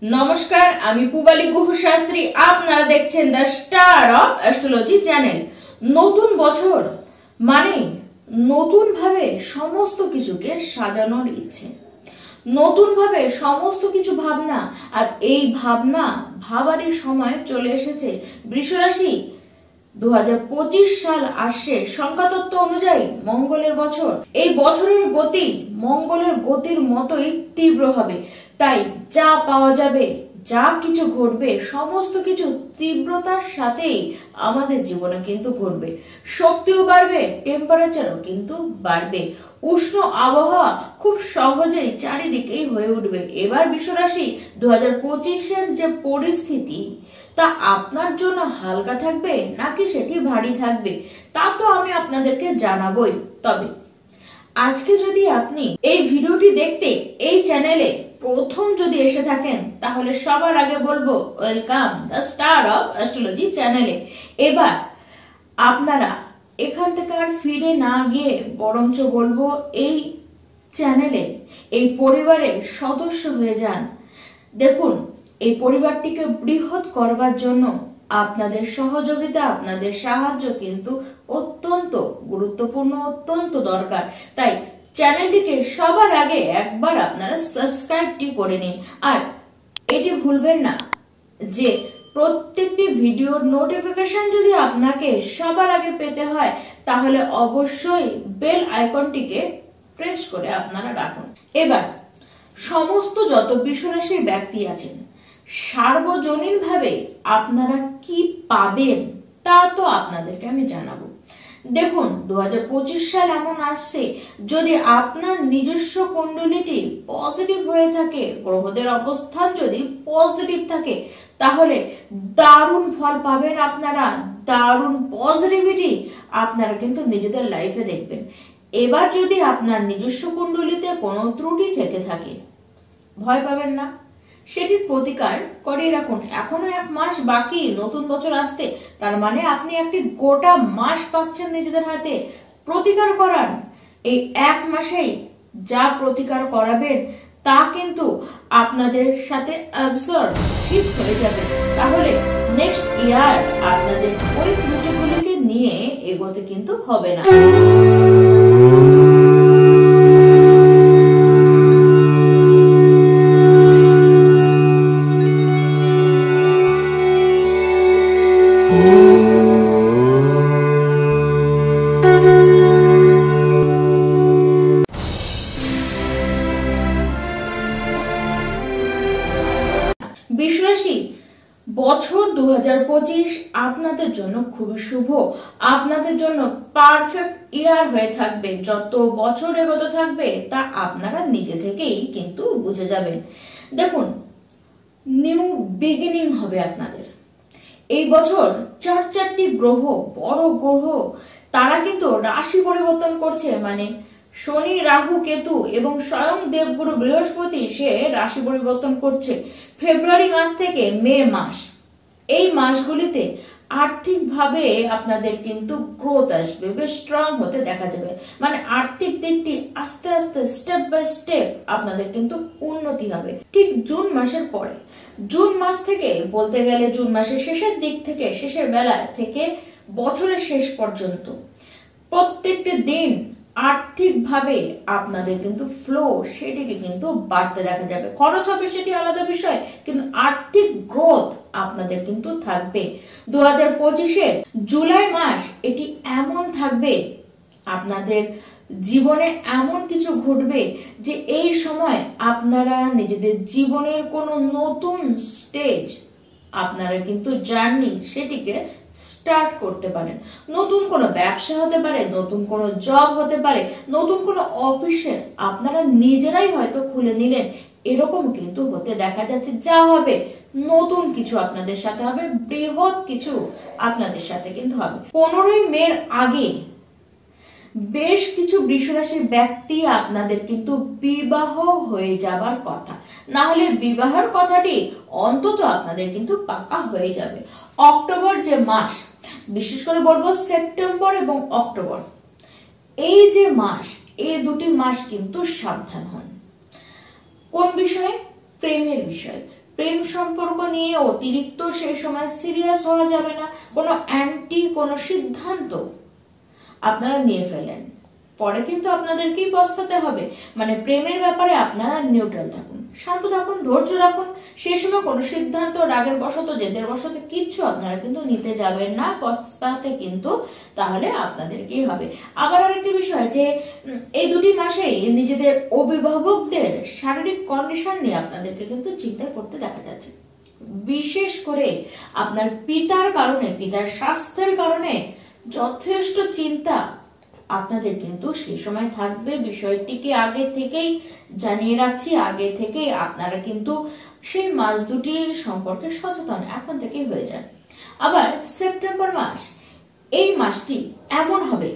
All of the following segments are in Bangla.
নমস্কার, আমি পূবালী গুহ শাস্ত্রী। আপনারা দেখছেন the star of astrology channel. নতুন বছর মানে নতুন ভাবে সমস্ত কিছুকে সাজানোর ইচ্ছে, নতুন ভাবে সমস্ত কিছু ভাবনা। আর এই ভাবনা ভাবারই সময় চলে এসেছে। বৃষরাশি 2025 সাল আসছে সংখ্যাতত্ত্ব অনুযায়ী মঙ্গলের বছর। এই বছরের গতি মঙ্গলের গতির মতোই তীব্র হবে। তাই যা পাওয়া যাবে, যা কিছু ঘটবে, সমস্ত কিছু তীব্রতার সাথেই আমাদের জীবনে কিন্তু ঘটবে। শক্তিও বাড়বে, টেম্পারেচারও কিন্তু বাড়বে। উষ্ণ আবহাওয়া খুব সহজেই চারিদিকেই হয়ে উঠবে। এবার বৃষরাশি 2025-এর যে পরিস্থিতি তা আপনার জন্য হালকা থাকবে নাকি সেটি ভারী থাকবে তা তো আমি আপনাদেরকে জানাবই। তবে আজকে যদি আপনি এই ভিডিওটি দেখতে এই চ্যানেলে প্রথম যদি এসে থাকেন তাহলে সবার আগে বলবো welcome the star of astrology চ্যানেলে। এবার আপনারা এখান থেকে আর ফিরে না গিয়ে বরঞ্চ বলবো এই চ্যানেলে এই পরিবারের সদস্য হয়ে যান। দেখুন, এই পরিবারটিকে বৃহৎ করবার জন্য আপনাদের সহযোগিতা, আপনাদের সাহায্য কিন্তু অত্যন্ত গুরুত্বপূর্ণ, অত্যন্ত দরকার। তাই চ্যানেলটিকে সবার আগে একবার আপনারা সাবস্ক্রাইবটি করে নিন। আর এটি ভুলবেন না যে প্রত্যেকটি ভিডিওর নোটিফিকেশন যদি আপনাকে সবার আগে পেতে হয় তাহলে অবশ্যই বেল আইকনটিকে প্রেস করে আপনারা রাখুন। এবার সমস্ত যত বৃষরাশির ব্যক্তি আছেন সার্বজনীনভাবে আপনারা কি পাবেন তা তো আপনাদেরকে আমি জানাবো। দেখুন, 2025 সাল এমন আসছে, যদি আপনার নিজস্ব কুণ্ডলিটি পজিটিভ হয়ে থাকে, গ্রহদের অবস্থান যদি পজিটিভ থাকে, তাহলে দারুণ ফল পাবেন আপনারা, দারুণ পজিটিভিটি আপনারা কিন্তু নিজেদের লাইফে দেখবেন। এবার যদি আপনার নিজস্ব কুণ্ডলিতে কোনো ত্রুটি থেকে থাকে, ভয় পাবেন না, সেটির প্রতিকার করে রাখুন। এখনো 1 মাস বাকি নতুন বছর আসতে, তার মানে আপনি একটি গোটা মাস পাচ্ছেন নিজেদের হাতে প্রতিকার করার। এই 1 মাসেই যা প্রতিকার করাবেন তা কিন্তু আপনাদের সাথে অ্যাবসর্ব ফিট হয়ে যাবে। তাহলে নেক্সট ইয়ার আপনাদের ওই ত্রুটিগুলিকে নিয়ে এগোতে কিন্তু হবে না। বৃষরাশি বছর 2025 আপনাদের জন্য খুবই শুভ, আপনাদের জন্য পারফেক্ট ইয়ার হয়ে থাকবে। যত বছর এগোতে থাকবে তা আপনারা নিজে থেকেই কিন্তু বুঝে যাবেন। দেখুন, নিউ বিগিনিং হবে আপনাদের। এই বছর 4টি গ্রহ, বড় গ্রহ, তারা কিন্তু রাশি পরিবর্তন করছে। মানে শনি, রাহু, কেতু এবং স্বয়ং দেবগুরু বৃহস্পতি সে রাশি পরিবর্তন করছে। ফেব্রুয়ারি মাস থেকে মে মাস, এই মাসগুলিতে আর্থিকভাবে আপনাদের কিন্তু গ্রোথ আসবে, বেশ স্ট্রং হতে দেখা যাবে। মানে আর্থিক দিকটি আস্তে আস্তে স্টেপ বাই স্টেপ আপনাদের কিন্তু উন্নতি হবে। ঠিক জুন মাসের পরে, জুন মাস থেকে বলতে গেলে জুন মাসের শেষের দিক থেকে, শেষের বেলা থেকে বছরের শেষ পর্যন্ত প্রত্যেকটি দিন আর্থিকভাবে আপনাদের কিন্তু ফ্লো সেটিকে কিন্তু বাড়তে দেখা যাবে। খরচ হবে সেটি আলাদা বিষয়, কিন্তু আর্থিক গ্রোথ আপনাদের কিন্তু থাকবে। 2025-এর জুলাই মাস এটি এমন থাকবে, আপনাদের জীবনে এমন কিছু ঘটবে যে এই সময় আপনারা নিজেদের জীবনের কোনো নতুন স্টেজ, আপনারা কিন্তু জার্নি সেটিকে স্টার্ট করতে পারেন। নতুন কোনো ব্যবসা হতে পারে, নতুন কোনো জব হতে পারে, নতুন কোনো অফিসে আপনারা নিজেরাই হয়তো খুলে নিলেন, এরকম কিন্তু হতে দেখা যাচ্ছে। যা হবে নতুন কিছু আপনাদের সাথে হবে, বৃহৎ কিছু আপনাদের সাথে কিন্তু হবে। 15ই মের আগে বেশ কিছু বৃষরাশির ব্যক্তি আপনাদের কিন্তু বিবাহ হয়ে যাবার কথা, না হলে বিবাহের কথাটি অন্তত আপনাদের কিন্তু পাকা হয়ে যাবে। অক্টোবর যে মাস, বিশেষ করে বলবো সেপ্টেম্বর এবং অক্টোবর, এই যে মাস, এই দুটি মাস কিন্তু সাবধান হন। কোন বিষয়ে? প্রেমের বিষয়। প্রেম সম্পর্ক নিয়ে অতিরিক্ত সেই সময় সিরিয়াস হওয়া যাবে না। কোনো সিদ্ধান্ত আপনারা নিয়ে ফেলেন, পরে কিন্তু আপনাদেরকেই পস্তাতে হবে। মানে প্রেমের ব্যাপারে আপনারা নিউট্রাল থাকুন, শান্ত থাকুন, ধৈর্য রাখুন। সেই সময় কোনো সিদ্ধান্ত রাগের বশত, জেদের বশত কিচ্ছু আপনারা কিন্তু নিতে যাবেন না, পস্তাতে কিন্তু তাহলে আপনাদেরকেই হবে। আবার আরেকটি বিষয় যে এই দুটি মাসেই নিজেদের অভিভাবকদের শারীরিক কন্ডিশন নিয়ে আপনাদেরকে কিন্তু চিন্তা করতে দেখা যাচ্ছে। বিশেষ করে আপনার পিতার কারণে, পিতার স্বাস্থ্যের কারণে যথেষ্ট চিন্তা আপনাদের কিন্তু সেই সময় থাকবে। বিষয়টিকে আগে থেকেই জানিয়ে রাখছি, আগে থেকেই আপনারা কিন্তু সেই মাস দুটি সম্পর্কে সচেতন এখন থেকেই হয়ে যান। আবার সেপ্টেম্বর মাস, এই মাসটি এমন হবে,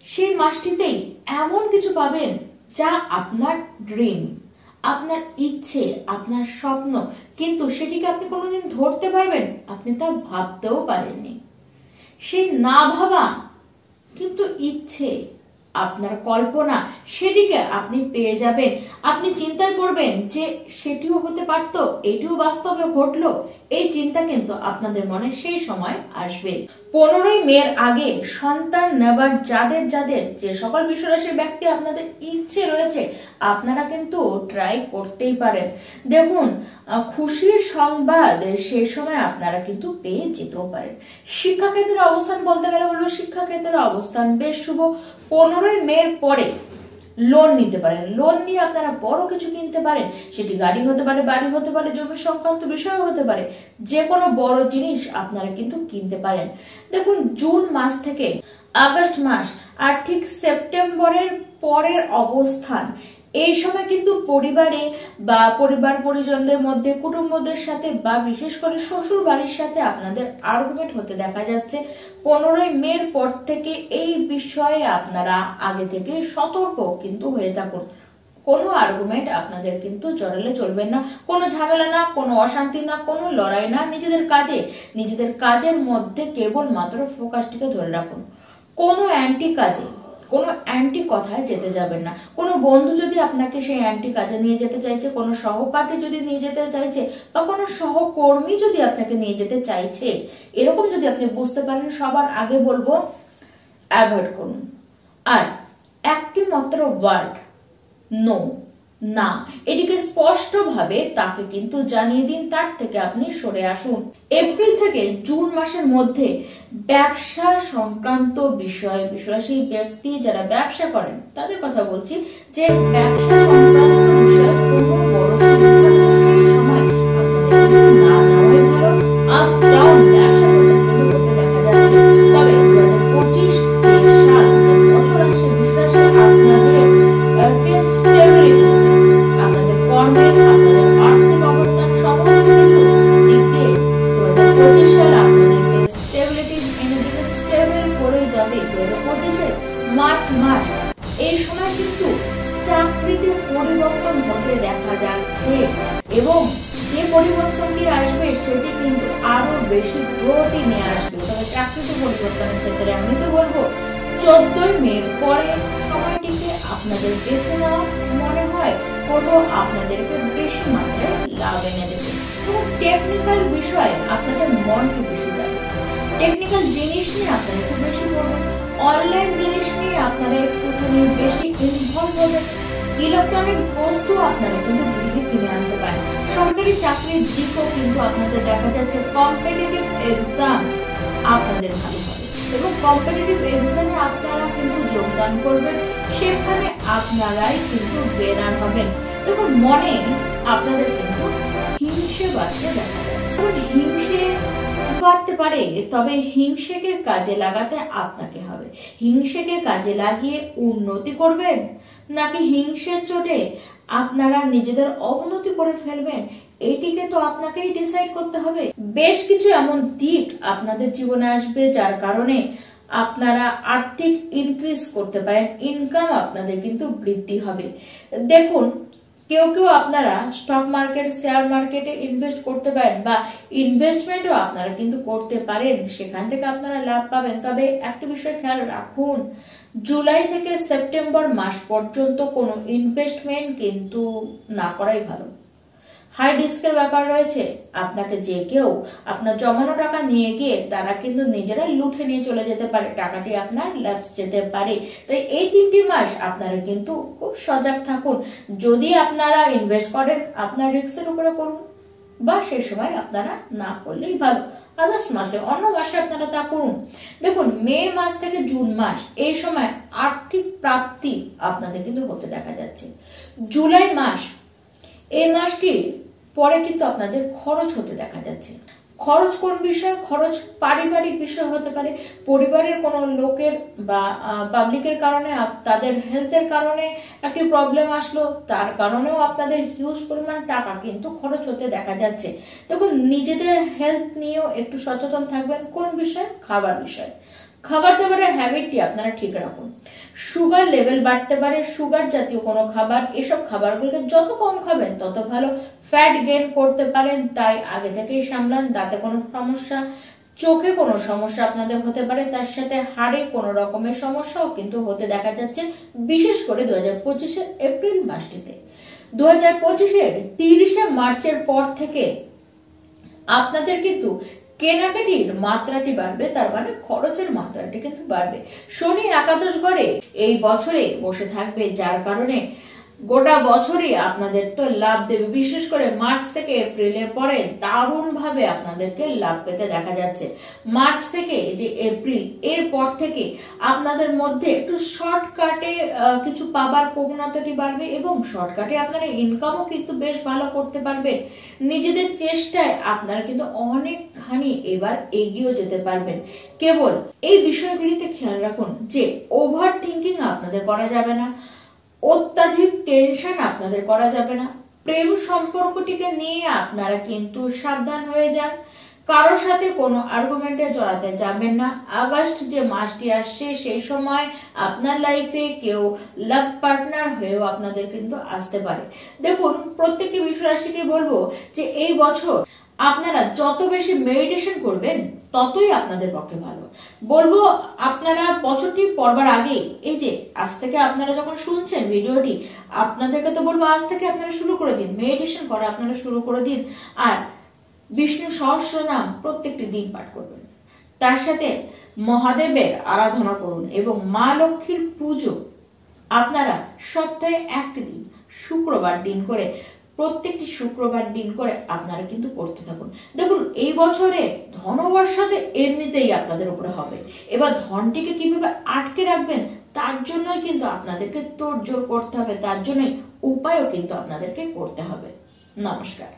সেই মাসটিতেই এমন কিছু পাবেন যা আপনার ড্রিম, আপনার ইচ্ছে, আপনার স্বপ্ন, কিন্তু সেটিকে আপনি কোনোদিন ধরতে পারবেন, আপনি তা ভাবতেও পারেননি। সেই না ভাবা কিন্তু ইচ্ছে, আপনার কল্পনা, সেটিকে আপনি পেয়ে যাবেন। আপনি চিন্তায় পড়বেন যে সেটিও হতে পারতো, এটিও বাস্তবে ঘটলো। এই চিন্তা কিন্তু আপনাদের মনে সেই সময় আসবে। 15ই মের আগে সন্তান নেবার যাদের যাদের যে সকল বিশ্বরাশির ব্যক্তি আপনাদের ইচ্ছে রয়েছে, আপনারা কিন্তু ট্রাই করতেই পারেন। দেখুন, খুশির সংবাদ সেই সময় আপনারা কিন্তু পেয়ে যেতেও পারেন। শিক্ষাক্ষেত্রের অবস্থান বলতে গেলে বলবো, শিক্ষাক্ষেত্রের অবস্থান বেশ শুভ। 15ই মের পরে লোন নিতে পারেন, লোন নিয়ে আপনারা বড় কিছু কিনতে পারেন। সেটি গাড়ি হতে পারে, বাড়ি হতে পারে, জমি সংক্রান্ত বিষয় হতে পারে, যে কোনো বড় জিনিস আপনারা কিন্তু কিনতে পারেন। দেখুন, জুন মাস থেকে আগস্ট মাস আর ঠিক সেপ্টেম্বরের পরের অবস্থান, এই সময় কিন্তু পরিবারে বা পরিবার পরিজনদের মধ্যে, কুটুম্বদের সাথে বা বিশেষ করে শ্বশুর বাড়ির সাথে আপনাদের আর্গুমেন্ট হতে দেখা যাচ্ছে। 15ই মের পর থেকে এই বিষয়ে আপনারা আগে থেকে সতর্ক কিন্তু হয়ে থাকুন। কোনো আর্গুমেন্ট আপনাদের কিন্তু জড়ালে চলবেন না, কোনো ঝামেলা না, কোনো অশান্তি না, কোনো লড়াই না। নিজেদের কাজের মধ্যে কেবলমাত্র ফোকাসটিকে ধরে রাখুন। কোনো অ্যান্টি কাজে, কোনো অ্যান্টি কথায় যেতে যাবেন না। কোনো বন্ধু যদি আপনাকে সেই অ্যান্টি কাজে নিয়ে যেতে চাইছে, কোনো সহপাঠী যদি নিয়ে যেতে চাইছে, বা কোনো সহকর্মী যদি আপনাকে নিয়ে যেতে চাইছে, এরকম যদি আপনি বুঝতে পারেন, সবার আগে বলবো অ্যাভয়েড করুন। আর একটি মাত্র ওয়ার্ড, নো, না, এটিকে স্পষ্টভাবে তাকে কিন্তু জানিয়ে দিন, তার থেকে আপনি সরে আসুন। এপ্রিল থেকে জুন মাসের মধ্যে ব্যবসা সংক্রান্ত বিষয়, সেই ব্যক্তি যারা ব্যবসা করেন তাদের কথা বলছি, যে ব্যবসা সংক্রান্ত বিষয়ে কোনো বড় সিদ্ধান্ত সেই সময় আপনাদের না নেওয়াই ভালো। আপস ডাউন ব্যবসা করতে দেখা যাচ্ছে। তবে 2025 যে সাল, যে বছর আসছে, বিশ্বাসে আপনাদের স্টেবিলিটি, আপনাদের কর্মে, আপনাদের আর্থিক অবস্থান, সমস্ত কিছু দিক দিয়ে 2025 সালে আপনাদেরকে স্টেবিলিটি এনে দিতে, স্টেবল করে যাবে। 2025 মার্চ মাস, এই সময় কিন্তু চাকরিতে পরিবর্তন হতে দেখা যাচ্ছে, এবং যে পরিবর্তনটি আসবে সেটি কিন্তু আরো বেশি গ্রোথই নিয়ে আসবে। তবে চাকরিতে পরিবর্তনের ক্ষেত্রে আমি তো বলবো 14ই মের পরে সময়টিকে আপনাদের বেছে নেওয়া মনে হয় কোথাও আপনাদেরকে বেশি মাত্রায় লাভ এনে দেবে। এবং টেকনিক্যাল বিষয়ে আপনাদের মনটি বেশি যাবে, টেকনিক্যাল জিনিস নিয়ে আপনারা একটু বেশি পড়বেন, অনলাইন জিনিস নিয়ে আপনারা একটুখানি বেশি ইনভলভ হবেন। ইলেকট্রনিক বস্তু আপনারা কিন্তু গৃহে কিনে আনতে পারেন। সরকারি চাকরির দিকও কিন্তু আপনাদের দেখা যাচ্ছে কম্পিটিটিভ এক্সাম আপনাদের ভালো হবে, এবং কম্পিটিটিভ এক্সামে আপনারা কিন্তু যোগদান করবেন, সেখানে আপনারাই কিন্তু বেনার হবেন। দেখুন, মনে আপনাদের কিন্তু হিংসে বাড়তে দেখা যাচ্ছে। হিংসে বাড়তে পারে, তবে হিংসেকে কাজে লাগাতে আপনাকে হবে। হিংসেকে কাজে লাগিয়ে উন্নতি করবেন, নাকি হিংসের চোটে আপনারা নিজেদের অবনতি করে ফেলবেন, এইটিকে তো আপনাকেই ডিসাইড করতে হবে। বেশ কিছু এমন দিক আপনাদের জীবনে আসবে যার কারণে আপনারা আর্থিক ইনক্রিজ করতে পারেন, ইনকাম আপনাদের কিন্তু বৃদ্ধি হবে। দেখুন, কেউ কেউ আপনারা স্টক মার্কেট, শেয়ার মার্কেটে ইনভেস্ট করতে পারেন, বা ইনভেস্টমেন্টও আপনারা কিন্তু করতে পারেন, সেখান থেকে আপনারা লাভ পাবেন। তবে একটা বিষয় খেয়াল রাখুন, জুলাই থেকে সেপ্টেম্বর মাস পর্যন্ত কোনো ইনভেস্টমেন্ট কিন্তু না করাই ভালো। হাই রিস্কের ব্যাপার রয়েছে। আপনাকে যে কেউ আপনার জমানো টাকা নিয়ে গিয়ে তারা কিন্তু নিজেরা লুটে নিয়ে চলে যেতে পারে, টাকাটি আপনার ল্যাপস যেতে পারে। তাই এই 3টি মাস আপনারা কিন্তু খুব সজাগ থাকুন। যদি আপনারা ইনভেস্ট করেন আপনার রিস্কের উপরে করুন, বা সেই সময় আপনারা না করলেই ভালো। আগস্ট মাসে, অন্য মাসে আপনারা তা করুন। দেখুন, মে মাস থেকে জুন মাস এই সময় আর্থিক প্রাপ্তি আপনাদের কিন্তু হতে দেখা যাচ্ছে। জুলাই মাস, এই মাসটি পরে কিন্তু আপনাদের খরচ হতে দেখা যাচ্ছে। খরচ কোন বিষয়? খরচ পারিবারিক বিষয় হতে পারে, পরিবারের কোনো লোকের বা পাবলিকের কারণে, তাদের হেলথের কারণে একটি প্রবলেম আসলো, তার কারণেও আপনাদের হিউজ পরিমাণ টাকা কিন্তু খরচ হতে দেখা যাচ্ছে। দেখুন, নিজেদের হেলথ নিয়েও একটু সচেতন থাকবেন। কোন বিষয়? খাবার বিষয়। খাবার দাবারের হ্যাবিটটি আপনারা ঠিক রাখুন। সুগার লেভেল বাড়তে পারে, সুগার জাতীয় কোনো খাবার, এসব খাবারগুলোকে যত কম খাবেন তত ভালো। ফ্যাট গেইন করতে পারেন, তাই আগে থেকেই সামলান। দাঁতে কোনো সমস্যা, চোখে কোনো সমস্যা আপনাদের হতে পারে, তার সাথে হাড়ে কোনো রকমের সমস্যাও কিন্তু হতে দেখা যাচ্ছে, বিশেষ করে 2025-এর এপ্রিল মাসটিতে। 2025-এর 30শে মার্চের পর থেকে আপনাদের কিন্তু কেনাকাটির মাত্রাটি বাড়বে, তার মানে খরচের মাত্রাটি কিন্তু বাড়বে। শনি একাদশ ঘরে এই বছরে বসে থাকবে, যার কারণে গোটা বছরই আপনাদের তো লাভ দেবে। বিশেষ করে মার্চ থেকে এপ্রিলের পরে দারুণ ভাবে আপনাদেরকে লাভ পেতে দেখা যাচ্ছে। মার্চ থেকে যে এপ্রিল, এর পর থেকে আপনাদের মধ্যে একটু শর্টকাটে কিছু পাবার প্রবণতাটি বাড়বে, এবং শর্টকাটে আপনারা ইনকামও কিন্তু বেশ ভালো করতে পারবেন। নিজেদের চেষ্টায় আপনারা কিন্তু অনেকখানি এবার এগিয়েও যেতে পারবেন। কেবল এই বিষয়গুলিতে খেয়াল রাখুন যে ওভার থিঙ্কিং আপনাদের করা যাবে না, অত্যাধিক টেনশন আপনাদের করা যাবে না। প্রেম সম্পর্কটিকে নিয়ে আপনারা কিন্তু সাবধান হয়ে যান। কারোর সাথে কোনো আর্গুমেন্টে জড়াতে যাবেন না। আগস্ট যে মাসটি আসছে সেই সময় আপনার লাইফে কেউ লাভ পার্টনার হয়েও আপনাদের কিন্তু আসতে পারে। দেখুন, প্রত্যেকটি বিশ্বরাশিকে রাশিকে বলবো যে এই বছর আপনারা যত বেশি মেডিটেশন করবেন ততই আপনাদের পক্ষে ভালো। বলবো আপনারা বছরটি পড়বার আগে, এই যে আজ থেকে আপনারা যখন শুনছেন ভিডিওটি, আপনাদেরকে তো বলবো আজ থেকে আপনারা শুরু করে দিন, মেডিটেশন করা আপনারা শুরু করে দিন। আর বিষ্ণু সহস্র নাম প্রত্যেকটি দিন পাঠ করবেন, তার সাথে মহাদেবের আরাধনা করুন, এবং মা লক্ষ্মীর পুজো আপনারা সপ্তাহে একটি দিন, শুক্রবার দিন করে, প্রত্যেকটি শুক্রবার দিন করে আপনারা কিন্তু করতে থাকুন। দেখুন, এই বছরে ধনবর্ষাতে এমনিতেই আপনাদের উপরে হবে। এবার ধনটিকে কিভাবে আটকে রাখবেন তার জন্যই কিন্তু আপনাদেরকে তোড়জোড় করতে হবে, তার জন্যই উপায়ও কিন্তু আপনাদেরকে করতে হবে। নমস্কার।